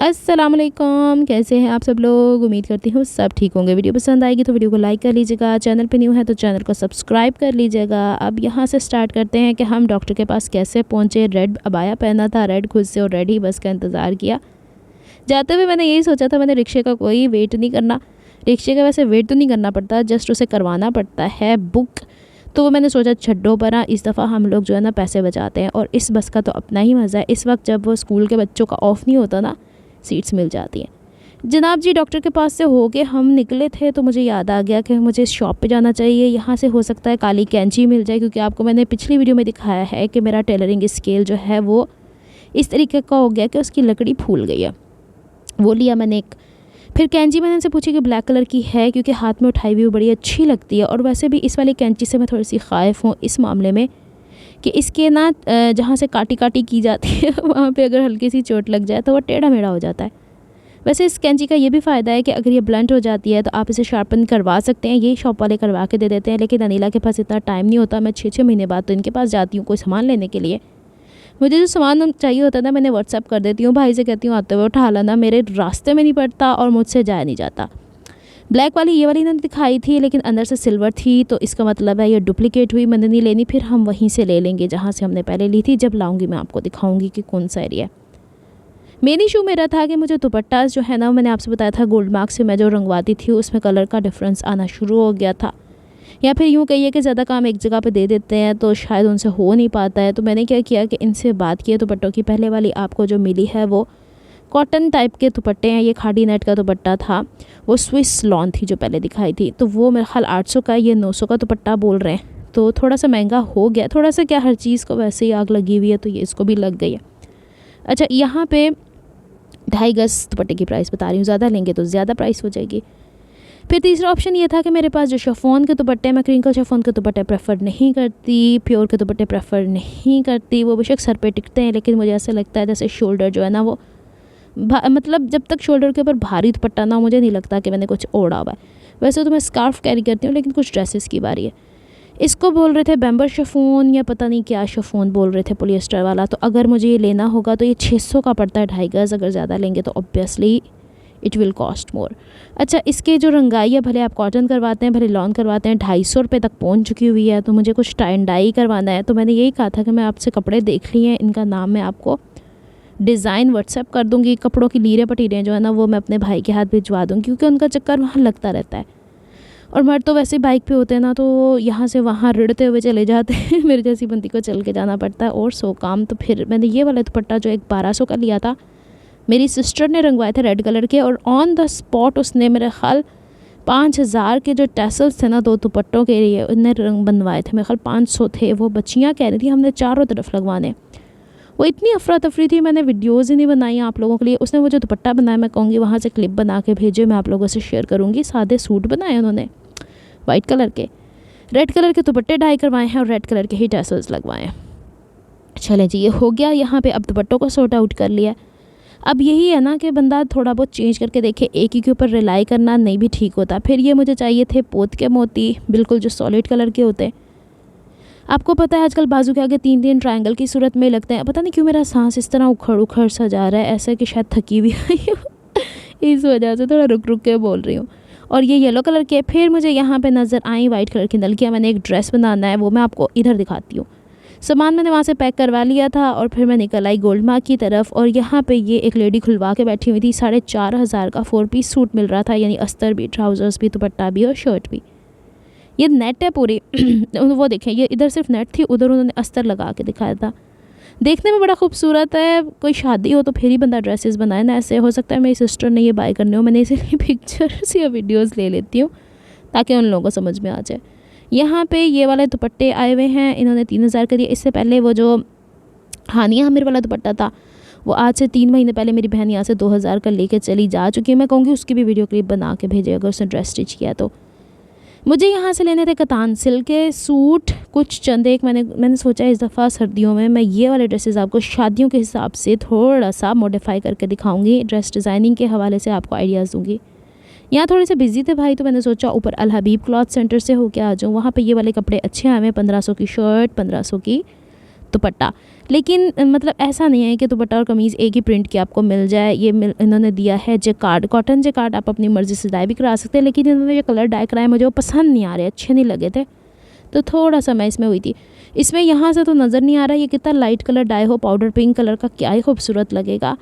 अस्सलामुअलैकुम, कैसे हैं आप सब लोग। उम्मीद करती हूँ सब ठीक होंगे। वीडियो पसंद आएगी तो वीडियो को लाइक कर लीजिएगा। चैनल पे न्यू है तो चैनल को सब्सक्राइब कर लीजिएगा। अब यहाँ से स्टार्ट करते हैं कि हम डॉक्टर के पास कैसे पहुँचे। रेड अबाया पहना था, रेड खुद से, और रेड ही बस का इंतज़ार किया। जाते हुए मैंने यही सोचा था, मैंने रिक्शे का कोई वेट नहीं करना। रिक्शे का वैसे वेट तो नहीं करना पड़ता, जस्ट उसे करवाना पड़ता है बुक। तो मैंने सोचा छड्डो पर इस दफ़ा हम लोग जो है ना पैसे बचाते हैं। और इस बस का तो अपना ही मज़ा है। इस वक्त जब वो स्कूल के बच्चों का ऑफ़ नहीं होता ना, सीट्स मिल जाती हैं। जनाब जी, डॉक्टर के पास से होके हम निकले थे तो मुझे याद आ गया कि मुझे इस शॉप पे जाना चाहिए। यहाँ से हो सकता है काली कैंची मिल जाए, क्योंकि आपको मैंने पिछली वीडियो में दिखाया है कि मेरा टेलरिंग स्केल जो है वो इस तरीके का हो गया कि उसकी लकड़ी फूल गई है। वो लिया मैंने एक। फिर कैंची मैंने उनसे पूछी कि ब्लैक कलर की है, क्योंकि हाथ में उठाई हुई बड़ी अच्छी लगती है। और वैसे भी इस वाली कैंची से मैं थोड़ी सी ख़ाइफ़ हूँ इस मामले में कि इसके ना जहाँ से काटी काटी की जाती है वहाँ पे अगर हल्की सी चोट लग जाए तो वो टेढ़ा मेढ़ा हो जाता है। वैसे इस कैंची का ये भी फ़ायदा है कि अगर ये ब्लंट हो जाती है तो आप इसे शार्पन करवा सकते हैं। यही शॉप वाले करवा के दे देते हैं, लेकिन अनिला के पास इतना टाइम नहीं होता। मैं 6-6 महीने बाद तो इनके पास जाती हूँ कोई सामान लेने के लिए। मुझे जो सामान चाहिए होता है मैंने व्हाट्सअप कर देती हूँ, भाई से कहती हूँ आते हुए उठा लाना, मेरे रास्ते में नहीं पड़ता और मुझसे जाया नहीं जाता। ब्लैक वाली ये वाली इन्होंने दिखाई थी, लेकिन अंदर से सिल्वर थी, तो इसका मतलब है ये डुप्लीकेट हुई, मैंने नहीं लेनी। फिर हम वहीं से ले लेंगे जहाँ से हमने पहले ली थी। जब लाऊंगी मैं आपको दिखाऊंगी कि कौन सा एरिया है। मेन इशू मेरा था कि मुझे दुपट्टा जो है ना, मैंने आपसे बताया था गोल्ड मार्क से मैं जो रंगवाती थी उसमें कलर का डिफरेंस आना शुरू हो गया था। या फिर यूँ कहिए कि ज़्यादा काम एक जगह पे दे देते हैं तो शायद उनसे हो नहीं पाता है। तो मैंने क्या किया कि इनसे बात की दुपट्टों की। पहले वाली आपको जो मिली है वो कॉटन टाइप के दुपट्टे हैं। ये खाड़ी नेट का दुपट्टा था, वो स्विस लॉन थी जो पहले दिखाई थी, तो वो मेरा ख्याल 800 का, ये 900 का दुपट्टा बोल रहे हैं। तो थोड़ा सा महंगा हो गया, थोड़ा सा क्या, हर चीज़ को वैसे ही आग लगी हुई है तो ये इसको भी लग गई है। अच्छा, यहाँ पे 2.5 गज दुपट्टे की प्राइस बता रही हूँ, ज़्यादा लेंगे तो ज़्यादा प्राइस हो जाएगी। फिर तीसरा ऑप्शन ये था कि मेरे पास जो शिफॉन के दुपट्टे, मैं क्रिंकल शिफॉन के दुपट्टे प्रेफर नहीं करती, प्योर के दुपट्टे प्रेफर नहीं करती। वो बेशक सर पे टिकते हैं, लेकिन मुझे ऐसा लगता है जैसे शोल्डर जो है ना वो मतलब जब तक शोल्डर के ऊपर भारी दुपट्टा ना हो, मुझे नहीं लगता कि मैंने कुछ ओढ़ा हुआ है। वैसे तो मैं स्कार्फ कैरी करती हूँ, लेकिन कुछ ड्रेसेस की बारी है। इसको बोल रहे थे बैम्बर शिफॉन या पता नहीं क्या शिफॉन बोल रहे थे, पॉलिएस्टर वाला। तो अगर मुझे ये लेना होगा तो ये 600 का पड़ता है 2.5 गज। अगर ज़्यादा लेंगे तो obviously it will cost more. अच्छा, इसके जो रंगाई है, भले आप कॉटन करवाते हैं भले लॉन करवाते हैं, 250 रुपये तक पहुँच चुकी हुई है। तो मुझे कुछ टाई एंड डाई करवाना है, तो मैंने यही कहा था कि मैं आपसे कपड़े देख लिए हैं, इनका नाम मैं आपको डिज़ाइन व्हाट्सएप कर दूँगी। कपड़ों की लीरें पटीरें जो है ना वो मैं अपने भाई के हाथ भिजवा दूँगी, क्योंकि उनका चक्कर वहाँ लगता रहता है। और मर्द तो वैसे बाइक पे होते हैं ना, तो यहाँ से वहाँ रिड़ते हुए चले जाते हैं। मेरे जैसी बंदी को चल के जाना पड़ता है और सो काम। तो फिर मैंने ये वाला दुपट्टा जो एक 1200 का लिया था, मेरी सिस्टर ने रंगवाए थे रेड कलर के, और ऑन द स्पॉट उसने मेरे ख्याल 5000 के जो टैसल्स थे ना 2 दुपट्टों के लिए, उनने रंग बनवाए थे। मेरे ख्याल 500 थे। वो बच्चियाँ कह रही थी हमने चारों तरफ लगवाने। वो इतनी अफरा तफरी थी, मैंने वीडियोज़ ही नहीं बनाई आप लोगों के लिए। उसने वो जो दुपट्टा बनाया, मैं कहूँगी वहाँ से क्लिप बना के भेजे, मैं आप लोगों से शेयर करूँगी। सादे सूट बनाए उन्होंने वाइट कलर के, रेड कलर के दुपट्टे डाई करवाए हैं और रेड कलर के ही टैसल्स लगवाए हैं। चलें जी, ये हो गया यहाँ पे। अब दुपट्टों को सॉर्ट आउट कर लिया। अब यही है ना कि बंदा थोड़ा बहुत चेंज करके देखे, एक ही के ऊपर रिलाई करना नहीं भी ठीक होता। फिर ये मुझे चाहिए थे पोत के मोती, बिल्कुल जो सॉलिड कलर के होते हैं। आपको पता है आजकल बाजू के आगे 3-3 ट्रायंगल की सूरत में लगते हैं। पता नहीं क्यों मेरा सांस इस तरह उखड़ उखड़ सा जा रहा है, ऐसा कि शायद थकी भी आई हूँ इस वजह से थोड़ा रुक रुक के बोल रही हूँ। और ये येलो कलर के। फिर मुझे यहाँ पे नज़र आई वाइट कलर की नलकियाँ। मैंने एक ड्रेस बनाना है, वो मैं आपको इधर दिखाती हूँ। सामान मैंने वहाँ से पैक करवा लिया था और फिर मैं निकल आई गोल्ड मार्क की तरफ। और यहाँ पे ये एक लेडी खुलवा के बैठी हुई थी। 4500 का 4 पीस सूट मिल रहा था, यानी अस्तर भी, ट्राउज़र्स भी, दुपट्टा भी और शर्ट भी। ये नेट है पूरी वो देखें, ये इधर सिर्फ नेट थी, उधर उन्होंने अस्तर लगा के दिखाया था। देखने में बड़ा खूबसूरत है। कोई शादी हो तो फिर ही बंदा ड्रेसेस बनाए ना, ऐसे हो सकता है मेरी सिस्टर ने ये बाय करने हो। मैंने इसीलिए पिक्चर्स या वीडियोस ले लेती हूँ ताकि उन लोगों को समझ में आ जाए। यहाँ पे ये वाले दुपट्टे आए हुए हैं, इन्होंने 3000 का दिया। इससे पहले वो जो हानिया आमिर वाला दुपट्टा था, वो आज से 3 महीने पहले मेरी बहन यहाँ से 2000 का लेके चली जा चुकी है। मैं कहूँगी उसकी भी वीडियो क्लिप बना के भेजे अगर उसने ड्रेस स्टिच किया तो। मुझे यहाँ से लेने थे कतान सिल्क के सूट, कुछ चंद एक। मैंने सोचा इस दफ़ा सर्दियों में मैं ये वाले ड्रेसेस आपको शादियों के हिसाब से थोड़ा सा मॉडिफाई करके दिखाऊंगी। ड्रेस डिज़ाइनिंग के हवाले से आपको आइडियाज़ दूँगी। यहाँ थोड़े से बिजी थे भाई, तो मैंने सोचा ऊपर अल हबीब क्लॉथ सेंटर से होके आ जाऊँ। वहाँ पे ये वाले कपड़े अच्छे आए हैं। 1500 की शर्ट, 1500 की दुपट्टा। लेकिन मतलब ऐसा नहीं है कि दुपट्टा और कमीज़ एक ही प्रिंट की आपको मिल जाए। ये इन्होंने दिया है जैकार्ड, कॉटन जैकार्ड। आप अपनी मर्ज़ी से डाई भी करा सकते हैं, लेकिन इन्होंने जो कलर डाई कराए मुझे वो पसंद नहीं आ रहे, अच्छे नहीं लगे थे, तो थोड़ा सा मैं इसमें हुई थी। इसमें यहाँ से तो नज़र नहीं आ रहा ये कितना लाइट कलर डाई हो, पाउडर पिंक कलर का, क्या ही खूबसूरत लगेगा।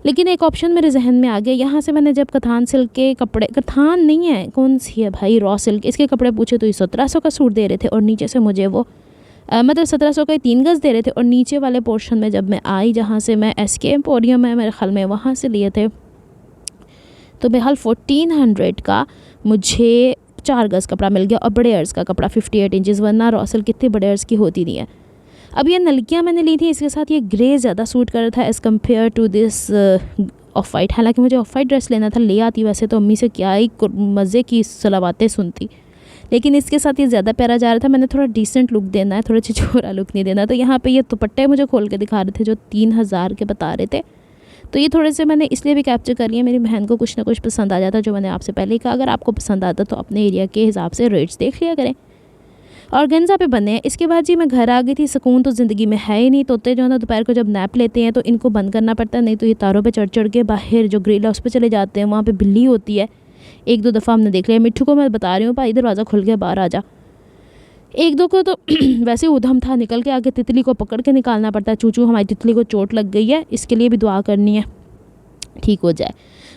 लेकिन एक ऑप्शन मेरे जहन में आ गया। यहाँ से मैंने जब कथान सिल्क के कपड़े, कथान नहीं है, कौन सी है भाई, रॉ सिल्क, इसके कपड़े पूछे तो ये 1700 का सूट दे रहे थे, और नीचे से मुझे वो मतलब 1700 का ही 3 गज़ दे रहे थे। और नीचे वाले पोर्शन में जब मैं आई, जहाँ से मैं SK एम्पोरियम है मेरे ख्याल में, वहाँ से लिए थे, तो बहरहाल 1400 का मुझे 4 गज़ कपड़ा मिल गया, और बड़े अर्ज़ का कपड़ा 58 इंचेस, वरना रॉ सिल्क कितने बड़े अर्ज़ की होती नहीं है। अब ये नलकियाँ मैंने ली थी, इसके साथ ये ग्रे ज़्यादा सूट कर रहा था as compare to this off white. हालांकि मुझे ऑफ वाइट ड्रेस लेना था, ले आती वैसे तो अम्मी से क्या ही मज़े की सलावातें सुनती, लेकिन इसके साथ ये ज़्यादा प्यारा जा रहा था। मैंने थोड़ा डिसेंट लुक देना है, थोड़ा छिछोरा लुक नहीं देना। तो यहाँ पे ये दुपट्टे मुझे खोल के दिखा रहे थे जो 3000 के बता रहे थे, तो ये थोड़े से मैंने इसलिए भी कैप्चर कर लिया। मेरी बहन को कुछ ना कुछ पसंद आ जाता, जो मैंने आपसे पहले ही कहा, अगर आपको पसंद आता तो अपने एरिया के हिसाब से रेट्स देख लिया करें। और गंजा पे बने हैं। इसके बाद जी मैं घर आ गई थी। सुकून तो ज़िंदगी में है ही नहीं। तोते जो है ना दोपहर को जब नैप लेते हैं तो इनको बंद करना पड़ता है, नहीं तो ये तारों पे चढ़ चढ़ के बाहर जो ग्रिल है उस पर चले जाते हैं। वहाँ पे बिल्ली होती है, 1-2 दफ़ा हमने देख लिया। मिट्ठू को मैं बता रही हूँ, भाई दरवाज़ा खुल गया, बाहर आ जा। 1-2 को तो वैसे उधम था, निकल के आगे तितली को पकड़ के निकालना पड़ता है। चूचू हमारी तितली को चोट लग गई है, इसके लिए भी दुआ करनी है ठीक हो जाए।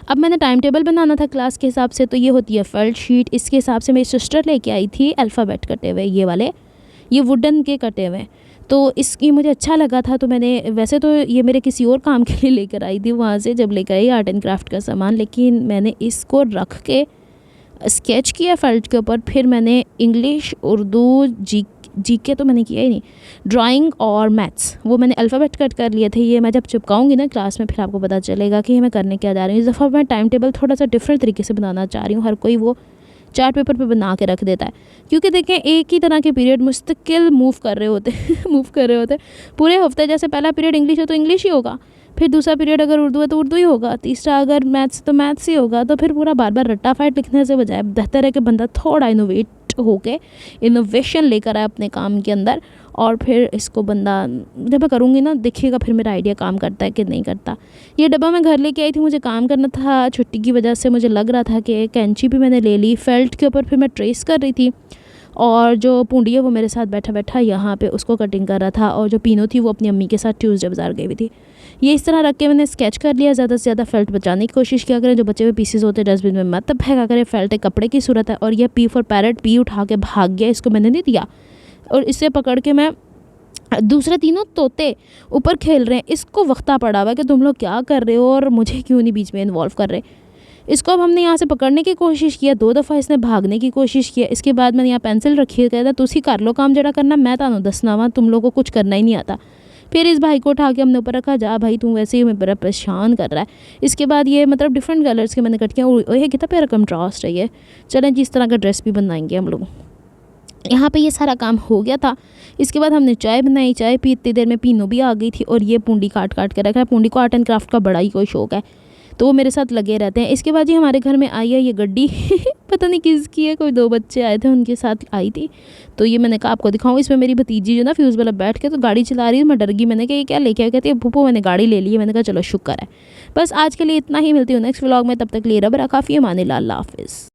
अब मैंने टाइम टेबल बनाना था क्लास के हिसाब से, तो ये होती है फेल्ट शीट। इसके हिसाब से मेरी सिस्टर लेके आई थी अल्फ़ाबेट कटे हुए, ये वाले, ये वुडन के कटे हुए, तो इसकी मुझे अच्छा लगा था। तो मैंने, वैसे तो ये मेरे किसी और काम के लिए लेकर आई थी वहाँ से, जब लेकर आई आर्ट एंड क्राफ्ट का सामान, लेकिन मैंने इसको रख के स्केच किया फेल्ट के ऊपर। फिर मैंने इंग्लिश, उर्दू, जीके तो मैंने किया ही नहीं, ड्राइंग और मैथ्स वो मैंने अल्फ़ाबेट कट कर लिए थे। ये मैं जब चिपकाऊंगी ना क्लास में, फिर आपको पता चलेगा कि मैं करने क्या जा रही हूँ। इस दफ़ा मैं टाइम टेबल थोड़ा सा डिफरेंट तरीके से बनाना चाह रही हूँ। हर कोई वो चार्ट पेपर पे बना के रख देता है, क्योंकि देखें एक ही तरह के पीरियड मुस्तकिल मूव कर रहे होते पूरे हफ्ते। जैसे पहला पीरियड इंग्लिश है तो इंग्लिश ही होगा, फिर दूसरा पीरियड अगर उर्दू है तो उर्दू ही होगा, तीसरा अगर मैथ्स तो मैथ्स ही होगा। तो फिर पूरा बार बार रट्टा फाइट लिखने से बजाय बेहतर है कि बंदा थोड़ा इनोवेट होके इनोवेशन लेकर आए अपने काम के अंदर, और फिर इसको बंदा, जब मैं करूँगी ना देखिएगा फिर मेरा आइडिया काम करता है कि नहीं करता। ये डब्बा मैं घर लेके आई थी, मुझे काम करना था, छुट्टी की वजह से मुझे लग रहा था कि कैंची भी मैंने ले ली। फेल्ट के ऊपर फिर मैं ट्रेस कर रही थी, और जो पूंडी है वो मेरे साथ बैठा बैठा यहाँ पे उसको कटिंग कर रहा था, और जो पीनो थी वो अपनी अम्मी के साथ ट्यूसडे बाज़ार गई हुई थी। ये इस तरह रख के मैंने स्केच कर लिया। ज़्यादा से ज़्यादा फेल्ट बचाने की कोशिश किया करें, जो बचे हुए पीसेस होते हैं डस्टबिन में मत फेंका करें। फेल्ट एक कपड़े की सूरत है। और ये पी फॉर पैरट, पी उठा के भाग गया, इसको मैंने नहीं दिया, और इससे पकड़ के मैं, दूसरे तीनों तोते ऊपर खेल रहे हैं, इसको वक्ता पड़ा हुआ है कि तुम लोग क्या कर रहे हो और मुझे क्यों नहीं बीच में इन्वॉल्व कर रहे। इसको अब हमने यहाँ से पकड़ने की कोशिश किया, 2 दफ़ा इसने भागने की कोशिश किया। इसके बाद मैंने यहाँ पेंसिल रखी है, कहता तुसी कर लो काम जरा करना, मैं तानू दसना वा, तुम लोगों को कुछ करना ही नहीं आता। फिर इस भाई को उठा के हमने ऊपर रखा, जा भाई तू वैसे ही मेरा परेशान कर रहा है। इसके बाद ये मतलब डिफरेंट कलर्स के मैंने कट किया, और ये कितना प्यारा कंट्रास्ट है ये। चलें जिस तरह का ड्रेस भी बनाएंगे हम लोग। यहाँ पे ये सारा काम हो गया था। इसके बाद हमने चाय बनाई, चाय पी, इतनी देर में पीनो भी आ गई थी, और ये पूंडी काट काट के रखा है। पूंडी को आर्ट एंड क्राफ्ट का बड़ा ही कोई शौक है, तो वो मेरे साथ लगे रहते हैं। इसके बाद ही हमारे घर में आई है ये गड्डी पता नहीं किसकी है, कोई 2 बच्चे आए थे उनके साथ आई थी, तो ये मैंने कहा आपको दिखाऊँ। इसमें मेरी भतीजी जो ना फ्यूज़ वाला बैठ के तो गाड़ी चला रही है, मैं डर गई। मैंने कहा ये क्या लेके आया, कहती है फूफू मैंने गाड़ी ले ली है। मैंने कहा चलो शुक्र है। बस आज के लिए इतना ही, मिलती हूँ नेक्स्ट व्लॉग में, तब तक लिए रब रखा, काफ़ी अमान अल्लाह हाफिज़।